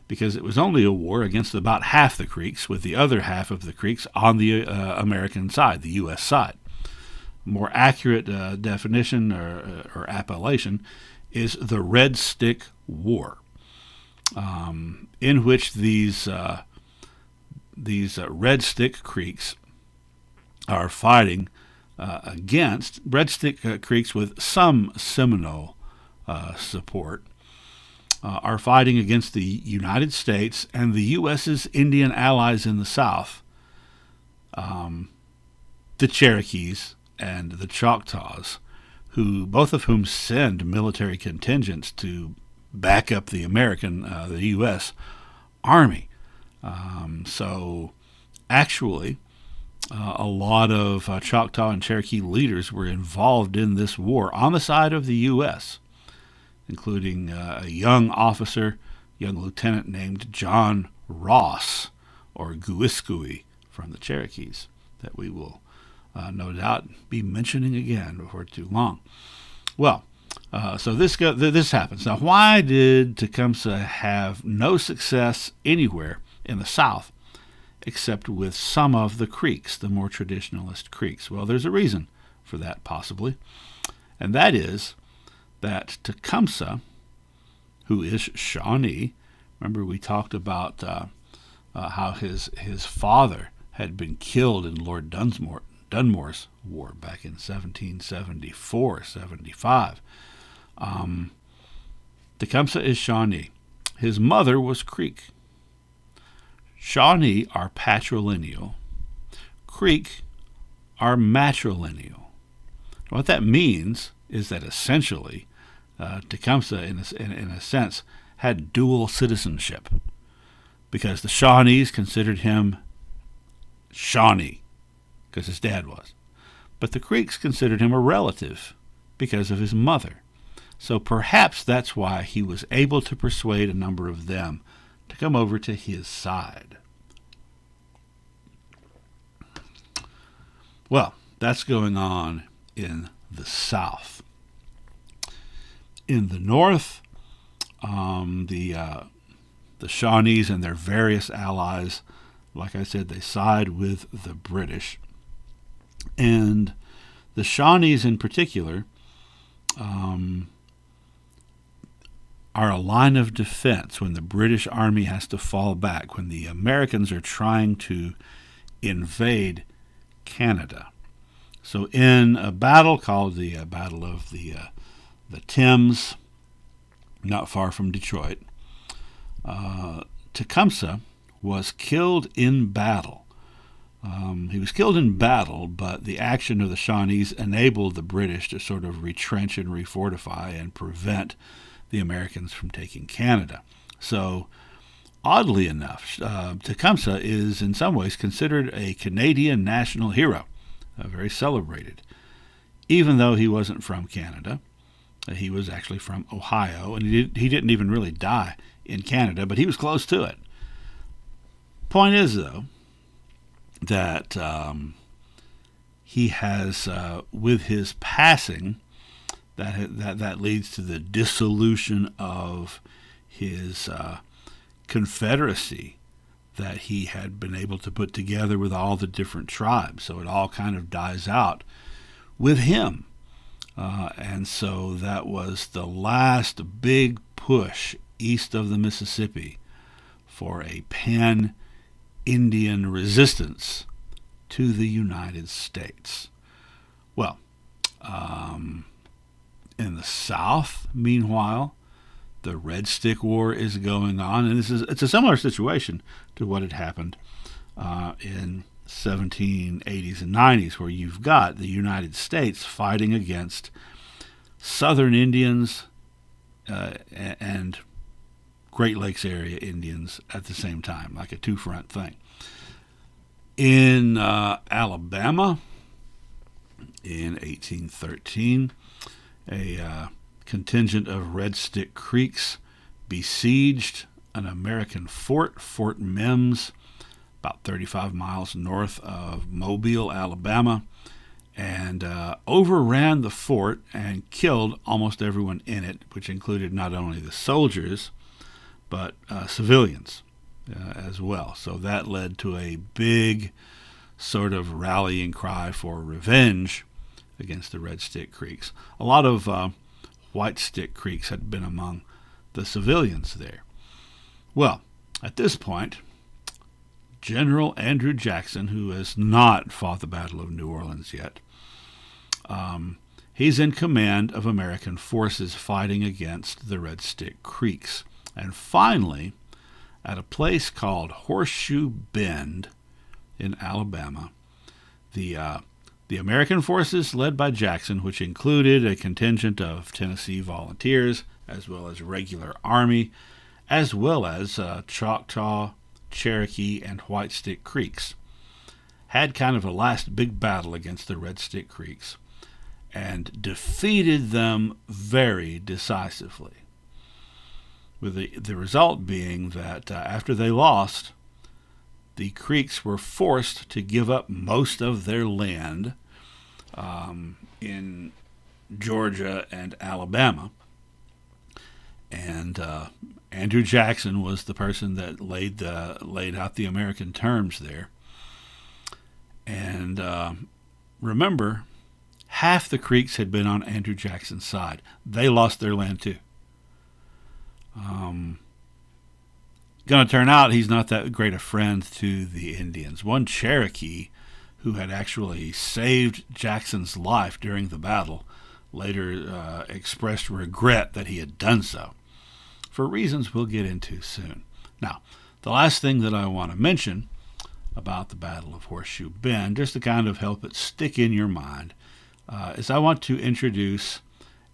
because it was only a war against about half the Creeks, with the other half of the Creeks on the American side, the U.S. side. More accurate definition or appellation is the Red Stick War, in which these Red Stick Creeks are fighting against Red Stick Creeks with some Seminole support, are fighting against the United States and the U.S.'s Indian allies in the South, the Cherokees and the Choctaws, who both of whom send military contingents to back up the the U.S. Army. So actually, a lot of Choctaw and Cherokee leaders were involved in this war on the side of the U.S., including a young officer, young lieutenant named John Ross, or Guiskui, from the Cherokees, that we will no doubt be mentioning again before too long. Well, so this happens. Now, why did Tecumseh have no success anywhere in the South, except with some of the Creeks, the more traditionalist Creeks. Well, there's a reason for that, possibly, and that is that Tecumseh, who is Shawnee, remember we talked about how his father had been killed in Lord Dunmore's war back in 1774-75. Tecumseh is Shawnee. His mother was Creek. Shawnee are patrilineal. Creek are matrilineal. What that means is that essentially Tecumseh, in a sense, had dual citizenship, because the Shawnees considered him Shawnee, because his dad was. But the Creeks considered him a relative because of his mother. So perhaps that's why he was able to persuade a number of them to come over to his side. Well, that's going on in the South. In the North, the Shawnees and their various allies, like I said, they side with the British. And the Shawnees in particular are a line of defense when the British Army has to fall back, when the Americans are trying to invade Canada. So in a battle called the Battle of the Thames, not far from Detroit, Tecumseh was killed in battle. He was killed in battle, but the action of the Shawnees enabled the British to sort of retrench and refortify and prevent the Americans from taking Canada. So, oddly enough, Tecumseh is in some ways considered a Canadian national hero, very celebrated, even though he wasn't from Canada. He was actually from Ohio, and he didn't even really die in Canada, but he was close to it. Point is, though, that he has, with his passing, that leads to the dissolution of his confederacy that he had been able to put together with all the different tribes. So it all kind of dies out with him. And so that was the last big push east of the Mississippi for a pan-Indian resistance to the United States. Well, in the South, meanwhile, the Red Stick War is going on, and it's a similar situation to what had happened in 1780s and 90s, where you've got the United States fighting against Southern Indians and Great Lakes area Indians at the same time, like a two-front thing. In Alabama, in 1813, a contingent of Red Stick Creeks besieged an American fort, Fort Mims, about 35 miles north of Mobile, Alabama, and overran the fort and killed almost everyone in it, which included not only the soldiers, but civilians as well. So that led to a big sort of rallying cry for revenge against the Red Stick Creeks. A lot of White Stick Creeks had been among the civilians there. Well, at this point, General Andrew Jackson, who has not fought the Battle of New Orleans yet, he's in command of American forces fighting against the Red Stick Creeks. And finally, at a place called Horseshoe Bend in Alabama, the American forces led by Jackson, which included a contingent of Tennessee volunteers, as well as regular army, as well as Choctaw, Cherokee, and White Stick Creeks, had kind of a last big battle against the Red Stick Creeks and defeated them very decisively, with the result being that after they lost, the Creeks were forced to give up most of their land in Georgia and Alabama, And Andrew Jackson was the person that laid out the American terms there. And remember, half the Creeks had been on Andrew Jackson's side. They lost their land too. Going to turn out he's not that great a friend to the Indians. One Cherokee who had actually saved Jackson's life during the battle later expressed regret that he had done so, for reasons we'll get into soon. Now, the last thing that I want to mention about the Battle of Horseshoe Bend, just to kind of help it stick in your mind, is I want to introduce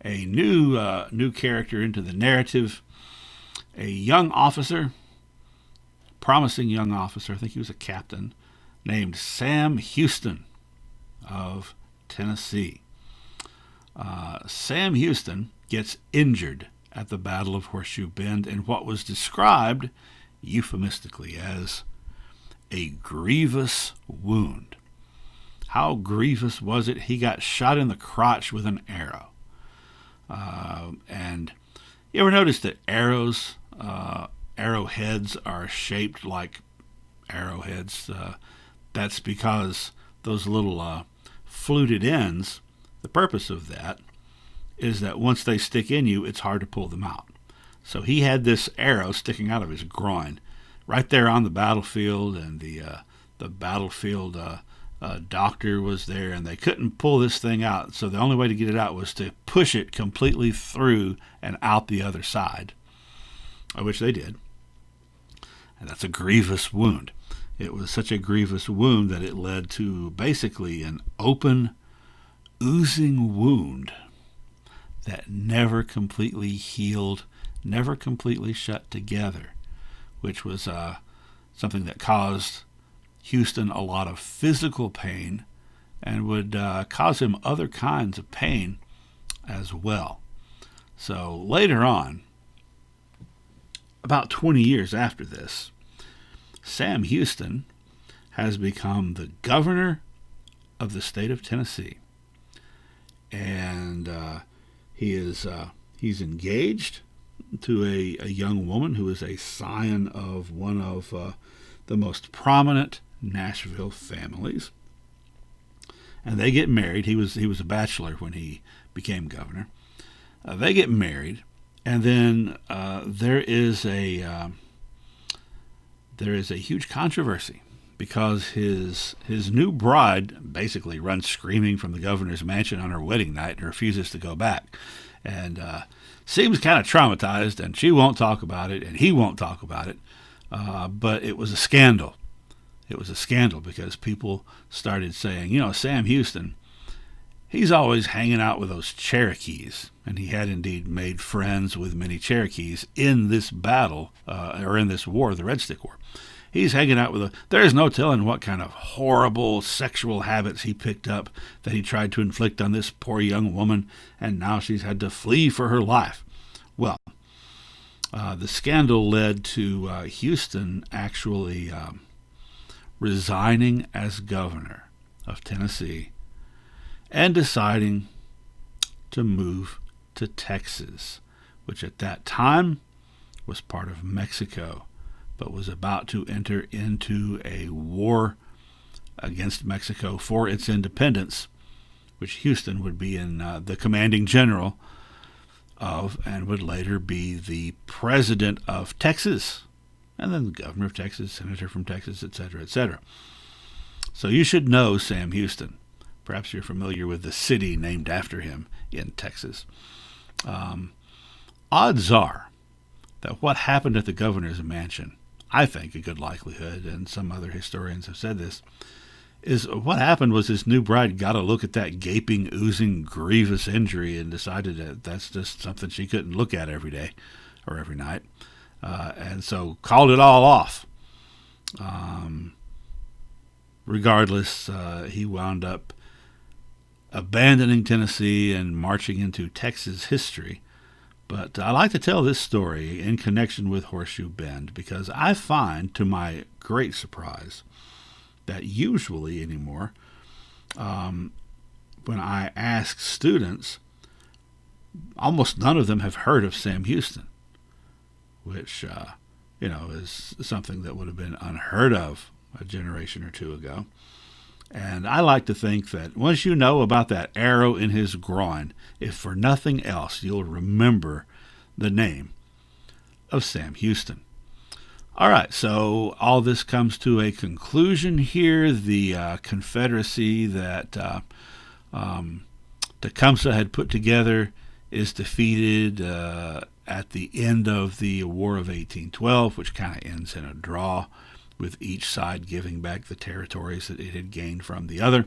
a new character into the narrative, a young officer, promising young officer, I think he was a captain, named Sam Houston of Tennessee. Sam Houston gets injured at the Battle of Horseshoe Bend in what was described euphemistically as a grievous wound. How grievous was it? He got shot in the crotch with an arrow. And you ever notice that arrowheads are shaped like arrowheads? That's because those little fluted ends, the purpose of that is that once they stick in you, it's hard to pull them out. So he had this arrow sticking out of his groin right there on the battlefield, and the battlefield doctor was there, and they couldn't pull this thing out. So the only way to get it out was to push it completely through and out the other side, which they did. And that's a grievous wound. It was such a grievous wound that it led to basically an open, oozing wound that never completely healed, never completely shut together, which was something that caused Houston a lot of physical pain and would cause him other kinds of pain as well. So later on, about 20 years after this, Sam Houston has become the governor of the state of Tennessee. And he's engaged to a young woman who is a scion of one of the most prominent Nashville families. And they get married. He was a bachelor when he became governor. They get married, and then there is a huge controversy because his new bride basically runs screaming from the governor's mansion on her wedding night and refuses to go back, and seems kind of traumatized, and she won't talk about it, and he won't talk about it. But it was a scandal. It was a scandal because people started saying, Sam Houston, he's always hanging out with those Cherokees, and he had indeed made friends with many Cherokees in this battle, or in this war, the Red Stick War. He's hanging out with there's no telling what kind of horrible sexual habits he picked up that he tried to inflict on this poor young woman, and now she's had to flee for her life. Well, the scandal led to Houston actually resigning as governor of Tennessee and deciding to move to Texas, which at that time was part of Mexico, but was about to enter into a war against Mexico for its independence, which Houston would be in the commanding general of, and would later be the president of Texas, and then the governor of Texas, senator from Texas, etc., etc. So you should know Sam Houston. Perhaps you're familiar with the city named after him in Texas. Odds are that what happened at the governor's mansion, I think a good likelihood, and some other historians have said this, is what happened was his new bride got a look at that gaping, oozing, grievous injury and decided that that's just something she couldn't look at every day or every night, and so called it all off. Regardless, he wound up abandoning Tennessee and marching into Texas history. But I like to tell this story in connection with Horseshoe Bend because I find, to my great surprise, that usually anymore, when I ask students, almost none of them have heard of Sam Houston. which, is something that would have been unheard of a generation or two ago. And I like to think that once you know about that arrow in his groin, if for nothing else, you'll remember the name of Sam Houston. All right, so all this comes to a conclusion here. The Confederacy that Tecumseh had put together is defeated at the end of the War of 1812, which kind of ends in a draw, with each side giving back the territories that it had gained from the other.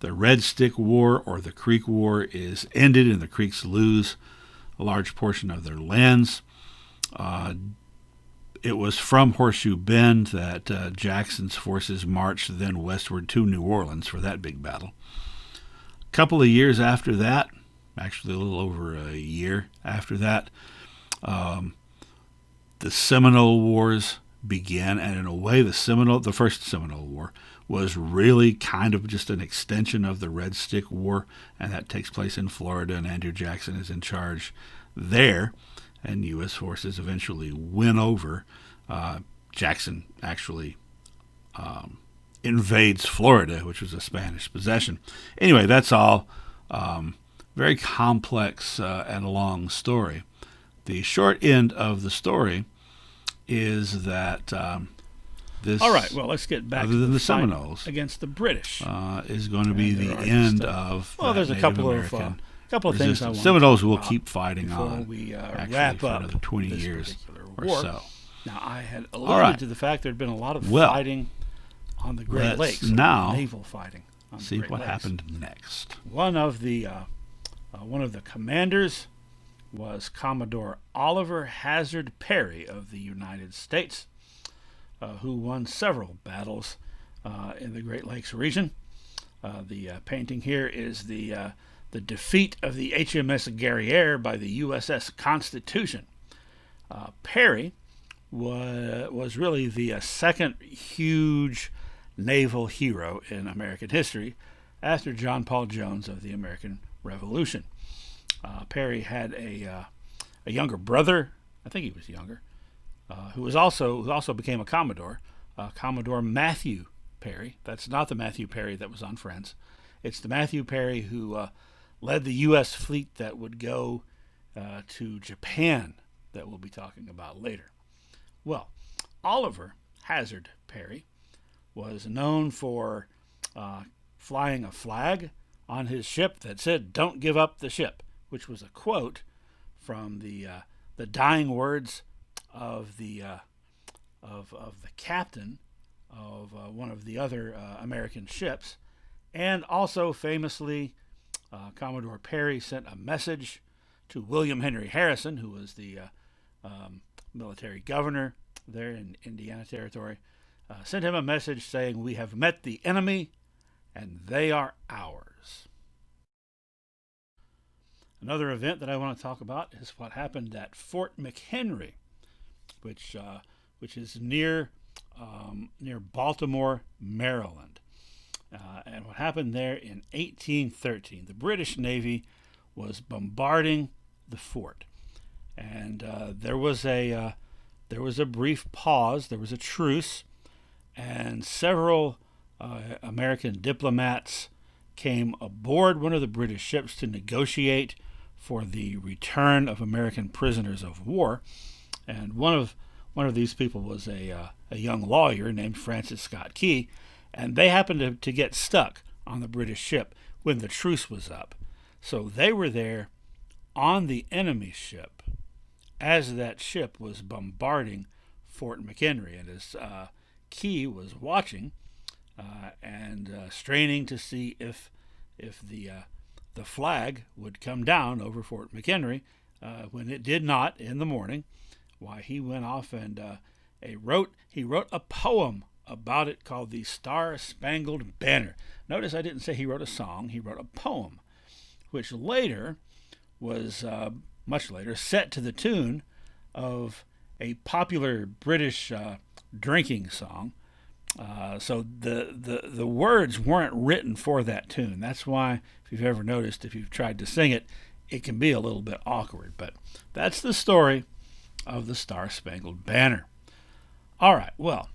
The Red Stick War, or the Creek War, is ended, and the Creeks lose a large portion of their lands. It was from Horseshoe Bend that Jackson's forces marched then westward to New Orleans for that big battle. A couple of years after that, actually a little over a year after that, the Seminole Wars began, and in a way the first Seminole War was really kind of just an extension of the Red Stick War, and that takes place in Florida, and Andrew Jackson is in charge there, and U.S. forces eventually win over. Jackson actually invades Florida, which was a Spanish possession. Anyway, that's all very complex and long story. The short end of the story is that this... All right, well, let's get back to the Seminoles against the British. Is going to be the end of there's a couple of things I want Seminoles will keep fighting on we wrap for up another 20 years or war. so. Now, I had alluded to the fact there had been a lot of fighting on the Great Lakes. Now naval fighting on see the Great what Lakes. happened next. One of the commanders was Commodore Oliver Hazard Perry of the United States, who won several battles in the Great Lakes region. The painting here is the defeat of the HMS Guerriere by the USS Constitution. Perry was really the second huge naval hero in American history after John Paul Jones of the American Revolution. Perry had a younger brother, I think he was younger, who also became a Commodore, Commodore Matthew Perry. That's not the Matthew Perry that was on Friends. It's the Matthew Perry who led the U.S. fleet that would go to Japan, that we'll be talking about later. Well, Oliver Hazard Perry was known for flying a flag on his ship that said, "Don't give up the ship," which was a quote from the dying words of the captain of one of the other American ships. And also famously, Commodore Perry sent a message to William Henry Harrison, who was the military governor there in Indiana Territory, sent him a message saying, "We have met the enemy and they are ours." Another event that I want to talk about is what happened at Fort McHenry, which is near Baltimore, Maryland. And what happened there in 1813, the British Navy was bombarding the fort, and there was a brief pause. There was a truce, and several American diplomats came aboard one of the British ships to negotiate for the return of American prisoners of war. And one of these people was a young lawyer named Francis Scott Key, and they happened to get stuck on the British ship when the truce was up. So they were there on the enemy ship as that ship was bombarding Fort McHenry, and as Key was watching and straining to see if the flag would come down over Fort McHenry. When it did not in the morning, why, he went off and he wrote a poem about it called the Star-Spangled Banner. Notice I didn't say he wrote a song. He wrote a poem, which later was much later set to the tune of a popular British drinking song. So the words weren't written for that tune. That's why, if you've ever noticed, if you've tried to sing it, it can be a little bit awkward. But that's the story of the Star-Spangled Banner. All right, well,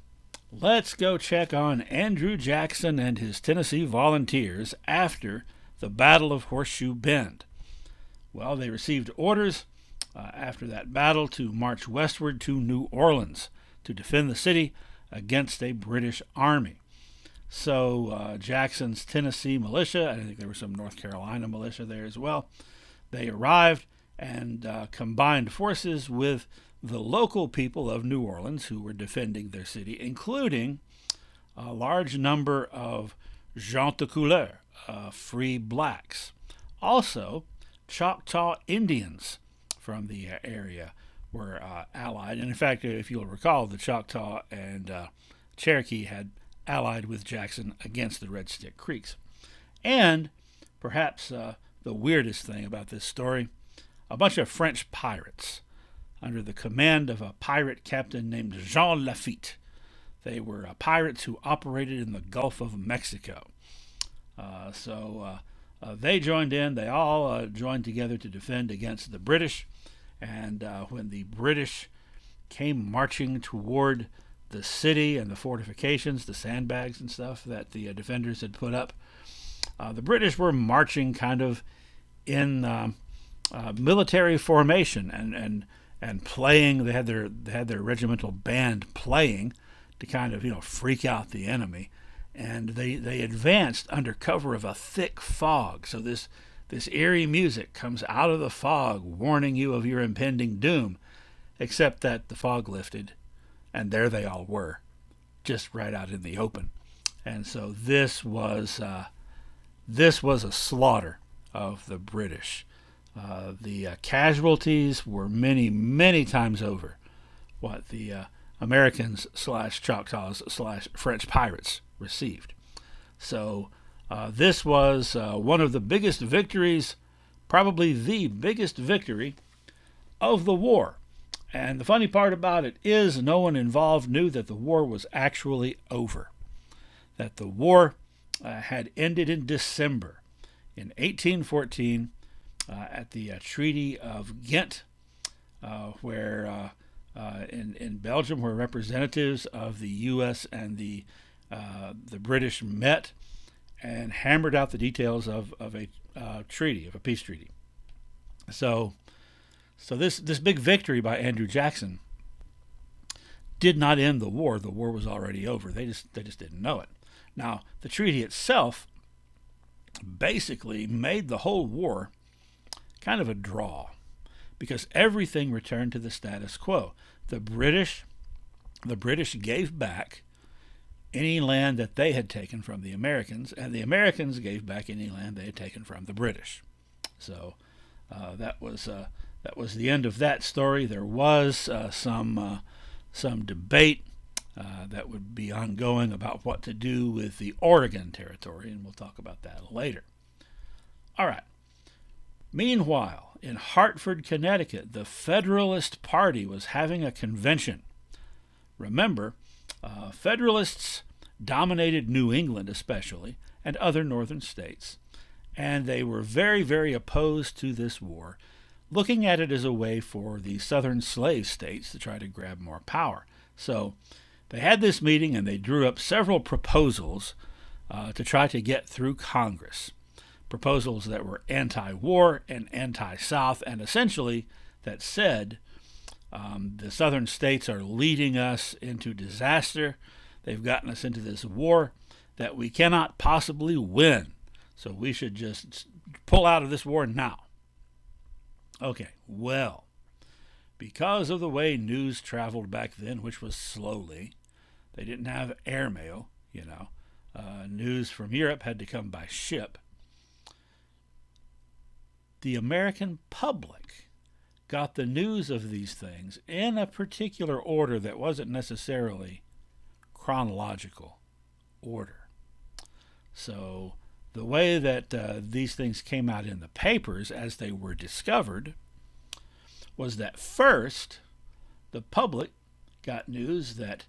let's go check on Andrew Jackson and his Tennessee Volunteers after the Battle of Horseshoe Bend. Well, they received orders after that battle to march westward to New Orleans to defend the city against a British army. So Jackson's Tennessee militia, and I think there was some North Carolina militia there as well, they arrived and combined forces with the local people of New Orleans who were defending their city, including a large number of gens de couleur, free blacks. Also, Choctaw Indians from the area were allied. And in fact, if you'll recall, the Choctaw and Cherokee had allied with Jackson against the Red Stick Creeks. And perhaps the weirdest thing about this story, a bunch of French pirates under the command of a pirate captain named Jean Lafitte. They were pirates who operated in the Gulf of Mexico. So they joined in. They all joined together to defend against the British. And when the British came marching toward the city and the fortifications, the sandbags and stuff that the defenders had put up, the British were marching kind of in military formation and playing. They had their regimental band playing to kind of freak out the enemy, and they advanced under cover of a thick fog. So this eerie music comes out of the fog, warning you of your impending doom, except that the fog lifted, and there they all were, just right out in the open. And so this was a slaughter of the British. The casualties were many, many times over what the Americans / Choctaws / French pirates received. So this was one of the biggest victories, probably the biggest victory of the war. And the funny part about it is no one involved knew that the war was actually over, that the war had ended in December in 1814 at the Treaty of Ghent, where in Belgium, where representatives of the U.S. and the British met and hammered out the details of a treaty, of a peace treaty. So this big victory by Andrew Jackson did not end the war. The war was already over. They just didn't know it. Now, the treaty itself basically made the whole war kind of a draw, because everything returned to the status quo. The British gave back any land that they had taken from the Americans, and the Americans gave back any land they had taken from the British. So that was the end of that story. There was some debate that would be ongoing about what to do with the Oregon Territory, and we'll talk about that later. All right. Meanwhile, in Hartford, Connecticut, the Federalist Party was having a convention. Remember, Federalists dominated New England especially, and other northern states, and they were very, very opposed to this war, looking at it as a way for the southern slave states to try to grab more power. So they had this meeting, and they drew up several proposals to try to get through Congress. Proposals that were anti-war and anti-South, and essentially that said the southern states are leading us into disaster. They've gotten us into this war that we cannot possibly win. So we should just pull out of this war now. Okay, well, because of the way news traveled back then, which was slowly, they didn't have airmail, news from Europe had to come by ship. The American public got the news of these things in a particular order that wasn't necessarily chronological order. So the way that these things came out in the papers as they were discovered was that first the public got news that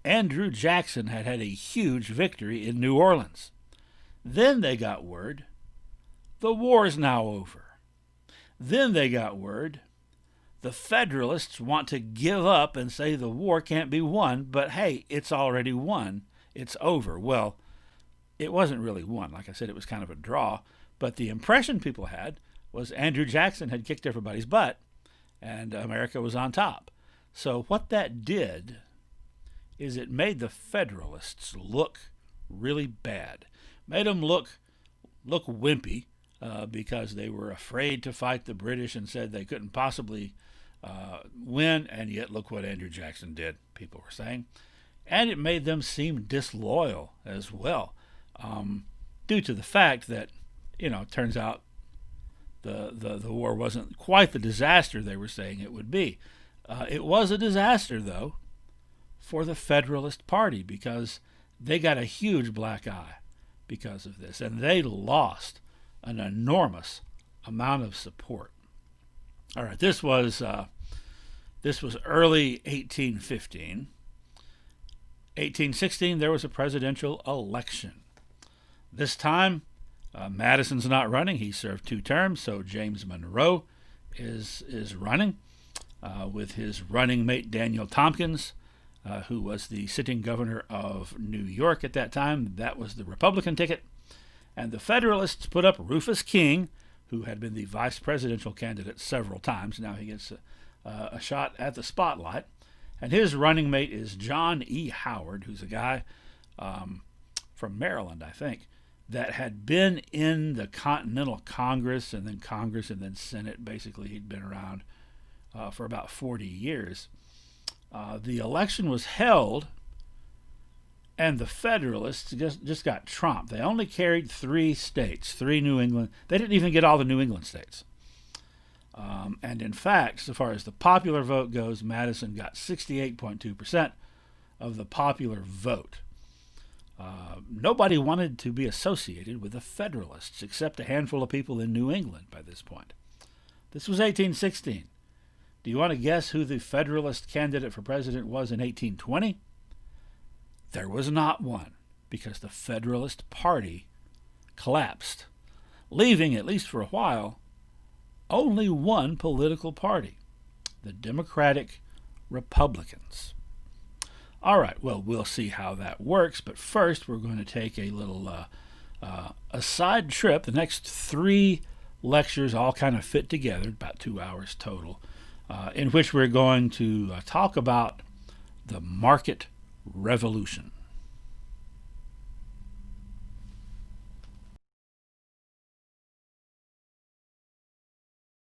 Andrew Jackson had had a huge victory in New Orleans. Then they got word the war's now over. Then they got word the Federalists want to give up and say the war can't be won, but hey, it's already won. It's over. Well, it wasn't really won. Like I said, it was kind of a draw. But the impression people had was Andrew Jackson had kicked everybody's butt and America was on top. So what that did is it made the Federalists look really bad. Made them look wimpy because they were afraid to fight the British and said they couldn't possibly win. And yet look what Andrew Jackson did, people were saying. And it made them seem disloyal as well, due to the fact that, it turns out the war wasn't quite the disaster they were saying it would be. It was a disaster, though, for the Federalist Party because they got a huge black eye because of this, and they lost an enormous amount of support. All right, this was early 1815. 1816, there was a presidential election. This time, Madison's not running. He served 2 terms, so James Monroe is running with his running mate Daniel Tompkins, who was the sitting governor of New York at that time. That was the Republican ticket. And the Federalists put up Rufus King, who had been the vice presidential candidate several times. Now he gets a shot at the spotlight. And his running mate is John E. Howard, who's a guy from Maryland, I think, that had been in the Continental Congress and then Senate. Basically, he'd been around for about 40 years. The election was held, and the Federalists just got trumped. They only carried 3 states, 3 New England. They didn't even get all the New England states. And in fact, so far as the popular vote goes, Madison got 68.2% of the popular vote. Nobody wanted to be associated with the Federalists except a handful of people in New England by this point. This was 1816. Do you want to guess who the Federalist candidate for president was in 1820? There was not one, because the Federalist Party collapsed, leaving, at least for a while, only one political party, the Democratic Republicans. All right, well, we'll see how that works, but first we're going to take a little a side trip. The next 3 lectures all kind of fit together, about 2 hours total, in which we're going to talk about the market revolution.